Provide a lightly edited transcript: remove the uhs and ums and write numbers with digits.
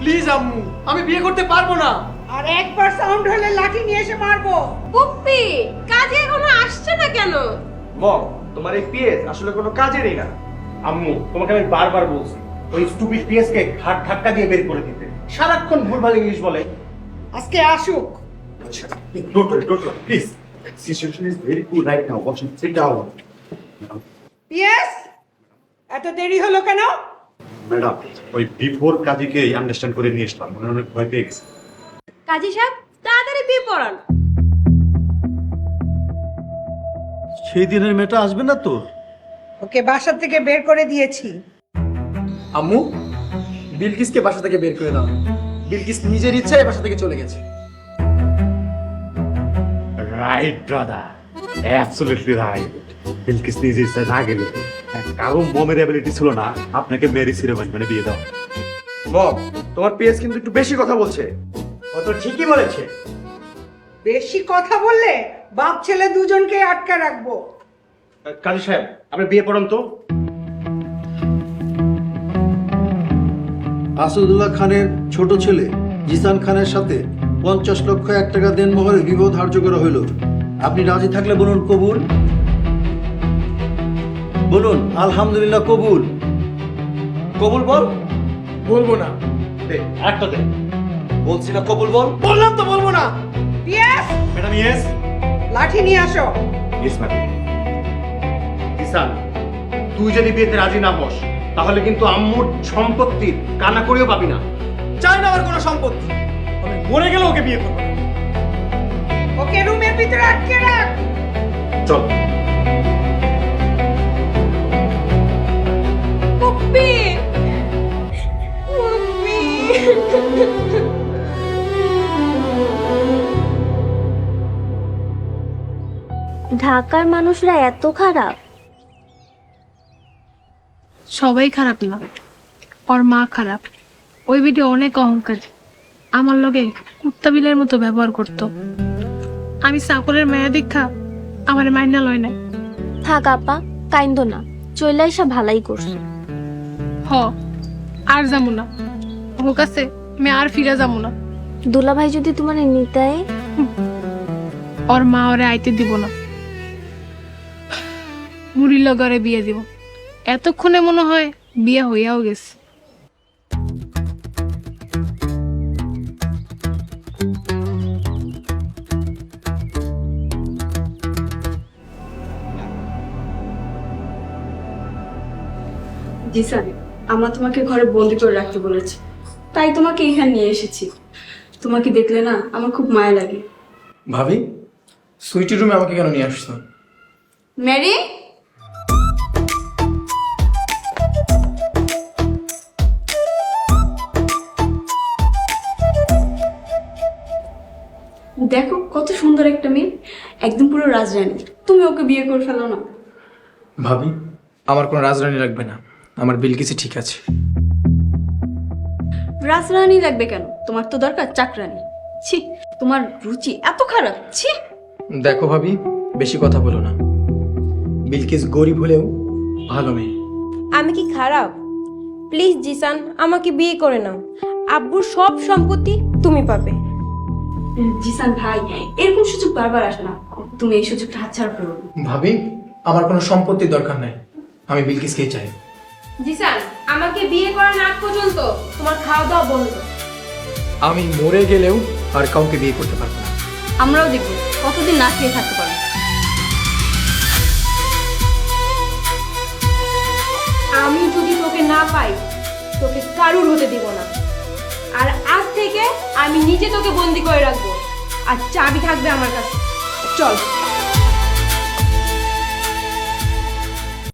Please আম্মু, আমি বিয়ে করতে পারবো না। আর একবার সাউন্ড হলে লাঠি নিয়ে এসে মারবো। পুপ্পি কাজে এখনো আসছে না কেন? মম, তোমার এই পিএস আসলে কোনো কাজেরই না। আম্মু, তোমাকে আমি বারবার বলছি ওই স্টুপিড পিএস কে ঘাট ধাক্কা দিয়ে বের করে দিতে। সারাক্ষণ ভুলভাল ইংলিশ বলে। আজকে আসুক। Don't please. Situation is very cool right now. Watch it, sit down. PS, এত দেরি হলো কেন? ম্যাডাম, ওই বিফোর কাজীকে আন্ডারস্ট্যান্ড করে নিয়ে আসলাম, মনে অনেক ভয় পেয়ে গেছে। কাজী সাহেব তাড়াতাড়ি বিয়ে পড়ান। সেই দিনের মেয়েটা আসবে না তো? ওকে বাসা থেকে বের করে দিয়েছি। আম্মু, বিলকিসকে বাসা থেকে বের করে দাও। বিলকিস নিজের ইচ্ছায় বাসা থেকে চলে গেছে। Right brother, absolutely right. Bilkis নিজে ইচ্ছা না গেলে কারো মমের অ্যাবিলিটি ছিল না আপনাকে মেরি সিরেমনি মানে বিয়ে দাও। মম, তোমার পিএস কিন্তু একটু বেশি কথা বলছে। ও তো ঠিকই বলেছে। বেশি কথা বললে বাপ ছেলে দুজনকে আটকে রাখবো। কাজী সাহেব, আপনি বিয়ে পড়ান তো। আসাদুল্লাহ খানের ছোট ছেলে জিসান খানের সাথে 50,00,000 টাকা দেনমোহরে বিবাহ ধার্য করা হইল। আপনি রাজি থাকলে বলুন কবুল। বলুন আলহামদুলিল্লাহ কবুল। কবুল বল। বলবো না। দে, একটা দে। বলছি না কবুল বল। বললাম তো বলবো না। PS, madam yes. লাঠি নিয়ে আসো। Yes madam. কিসান, তুই যদি বিয়েতে রাজি না হস তাহলে কিন্তু আম্মুর সম্পত্তি কানা করেও পাবি না। চাই না আমার কোনো সম্পত্তি। আমি মরে গেলে ওকে বিয়ে করবো না। ওকে রুমের ভিতরে আটকে রাখ। চল। পুপ্পি পুপ্পি ঢাকার মানুষরা এত খারাপ? সবাই খারাপ না, ওর মা খারাপ। ওই ভিডিও অনেক অহংকার, আমার লগে কুত্তা বিলের মতো ব্যবহার করত। আমি চাকরের মায়া দীক্ষা আমার মাইনা লয় নাই। থাক আপা, কাইন্দ না, চইলা এসা ভালাই করছো। হ, আর যাবো না ওর কাছে, আমি আর ফিরে যাবো না। দুলাভাই যদি তোমার নিতায়? ওর মা ওরে আইতে দিব না, মুড়ির লগরে বিয়ে দিব। এতক্ষণে মনে হয় বিয়ে হইয়াও গেছে। জি স্যার, আমরা তোমাকে ঘরে বন্দি করে রাখতে বলেছি, তাই তোমাকে এখানে নিয়ে এসেছি। তোমাকে দেখলে না আমার খুব মায়া লাগে। ভাবি, সুইটি রুমে আমাকে কেন নিয়ে আসছো? ম্যারি, দেখো কত সুন্দর একটা মেয়ে, একদম পুরো রাজরানী। তুমি ওকে বিয়ে করে ফেলো না। ভাবি, আমার কোনো রাজরানী লাগবে না, আমার বিলকিসই ঠিক আছে। রাজরানী লাগবে কেন? তোমার তো দরকার চাকরানী। ছি, তোমার রুচি এত খারাপ। ছি। দেখো ভাবি, বেশি কথা বলো না। বিলকিস গরিব হলেও ভালো মেয়ে। আমি কি খারাপ? প্লিজ জিসান, আমাকে বিয়ে করে নাও। আব্বুর সব সম্পত্তি তুমি পাবে। জিসান ভাই, এরকম সুযোগ বারবার আসে না, তুমি এই সুযোগটা হাতছাড়া করো না। ভাবি, আমার কোনো সম্পত্তির দরকার নাই, আমি বিলকিসকেই চাই। জিসান, আমাকে বিয়ে করার আগ পর্যন্ত তোমার খাওয়া দাওয়া বন্ধ। আমি মরে গেলেও আর কাউকে বিয়ে করতে পারবো না। আমরাও দেখবো কতদিন না খেয়ে থাকতে পারো। আমি যদি তোকে না পাই, তোকে কারুর হতে দিব না। আর আজ থেকে আমি নিজে তোকে বন্দি করে রাখবো, আর চাবি থাকবে আমার কাছে। চল।